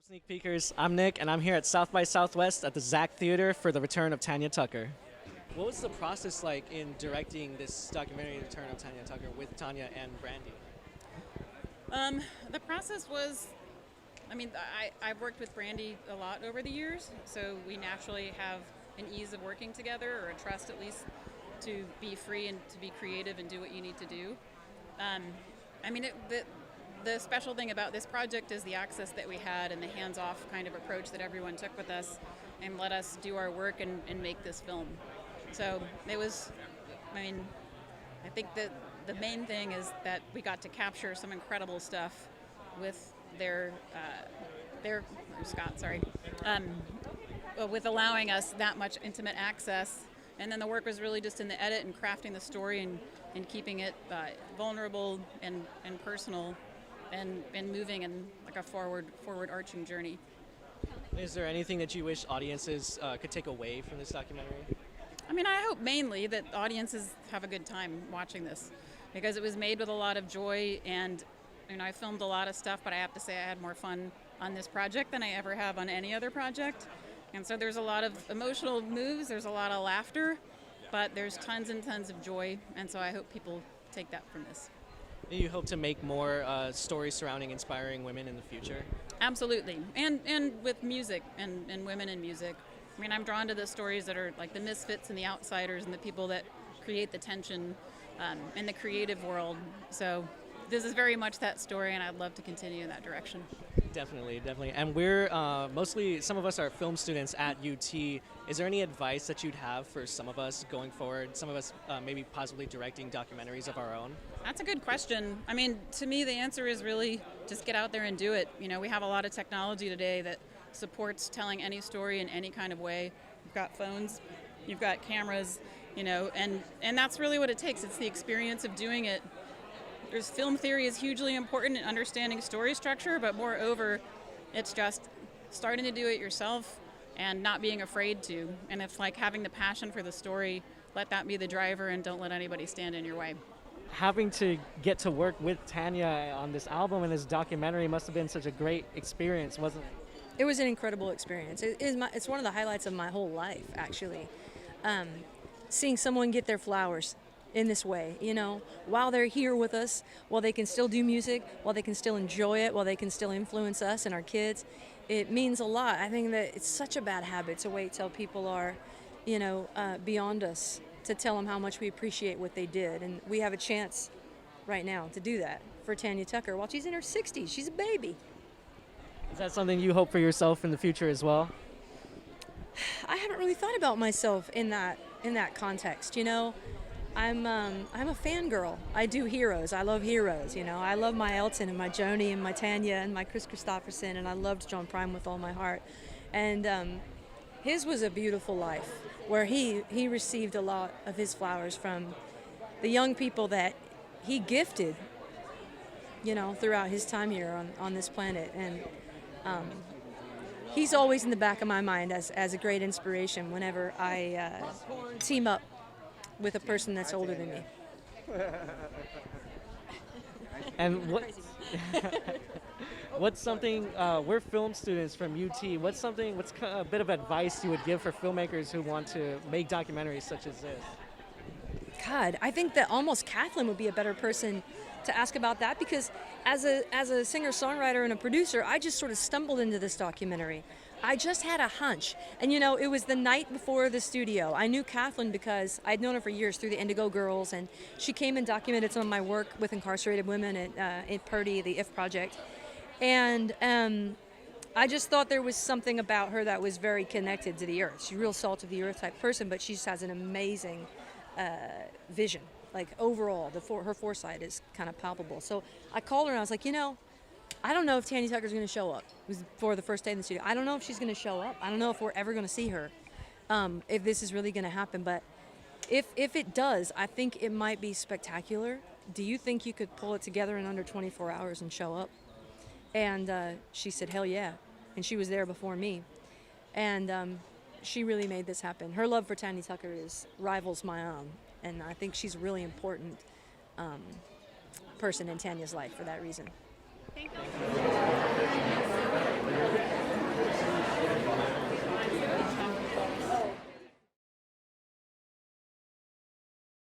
up, Sneak Peekers? I'm Nick, and I'm here at South by Southwest at the Zach Theater for the Return of Tanya Tucker. What was the process like in directing this documentary, Return of Tanya Tucker, with Tanya and Brandi? The process was, I've worked with Brandi a lot over the years, so we naturally have an ease of working together, or a trust at least, to be free and to be creative and do what you need to do. The special thing about this project is the access that we had and the hands-off kind of approach that everyone took with us and let us do our work and make this film. So it was, I think that the main thing is that we got to capture some incredible stuff with with allowing us that much intimate access. And then the work was really just in the edit and crafting the story and keeping it vulnerable and personal and moving in like a forward arching journey. Is there anything that you wish audiences could take away from this documentary? I hope mainly that audiences have a good time watching this, because it was made with a lot of joy, and I filmed a lot of stuff, but I have to say I had more fun on this project than I ever have on any other project. And so there's a lot of emotional moves, there's a lot of laughter, but there's tons and tons of joy, and so I hope people take that from this. You hope to make more stories surrounding inspiring women in the future? Absolutely, and with music and women in music. I'm drawn to the stories that are like the misfits and the outsiders and the people that create the tension in the creative world. So this is very much that story, and I'd love to continue in that direction. Definitely. And we're mostly, some of us are film students at UT. Is there any advice that you'd have for some of us going forward, some of us maybe possibly directing documentaries of our own? That's a good question. To me, the answer is really just get out there and do it. We have a lot of technology today that supports telling any story in any kind of way. You've got phones, you've got cameras, and that's really what it takes. It's the experience of doing it. Film theory is hugely important in understanding story structure, but moreover, it's just starting to do it yourself and not being afraid to. And it's like having the passion for the story, let that be the driver, and don't let anybody stand in your way. Having to get to work with Tanya on this album and this documentary must have been such a great experience, wasn't it? It was an incredible experience. It's one of the highlights of my whole life, actually. Seeing someone get their flowers in this way, while they're here with us, while they can still do music, while they can still enjoy it, while they can still influence us and our kids. It means a lot. I think that it's such a bad habit to wait till people are, beyond us to tell them how much we appreciate what they did. And we have a chance right now to do that for Tanya Tucker while she's in her 60s. She's a baby. Is that something you hope for yourself in the future as well? I haven't really thought about myself in that context. I'm a fangirl. I do heroes. I love heroes. I love my Elton and my Joni and my Tanya and my Chris Christopherson, and I loved John Prine with all my heart. And his was a beautiful life where he received a lot of his flowers from the young people that he gifted, throughout his time here on this planet. And he's always in the back of my mind as a great inspiration whenever I team up with a person that's older than me. And what's something, we're film students from UT, what's a bit of advice you would give for filmmakers who want to make documentaries such as this? God, I think that almost Kathlyn would be a better person to ask about that, because as a singer-songwriter and a producer, I just sort of stumbled into this documentary. I just had a hunch. And it was the night before the studio. I knew Kathlyn because I'd known her for years through the Indigo Girls, and she came and documented some of my work with incarcerated women at Purdy, the IF Project. And I just thought there was something about her that was very connected to the earth. She's a real salt of the earth type person, but she just has an amazing vision. Like overall, her foresight is kind of palpable. So I called her and I was like, I don't know if Tanya Tucker's going to show up. It was for the first day in the studio. I don't know if she's going to show up. I don't know if we're ever going to see her, if this is really going to happen. But if it does, I think it might be spectacular. Do you think you could pull it together in under 24 hours and show up? And she said, hell yeah. And she was there before me. And she really made this happen. Her love for Tanya Tucker rivals my own. And I think she's a really important person in Tanya's life for that reason. Thank you.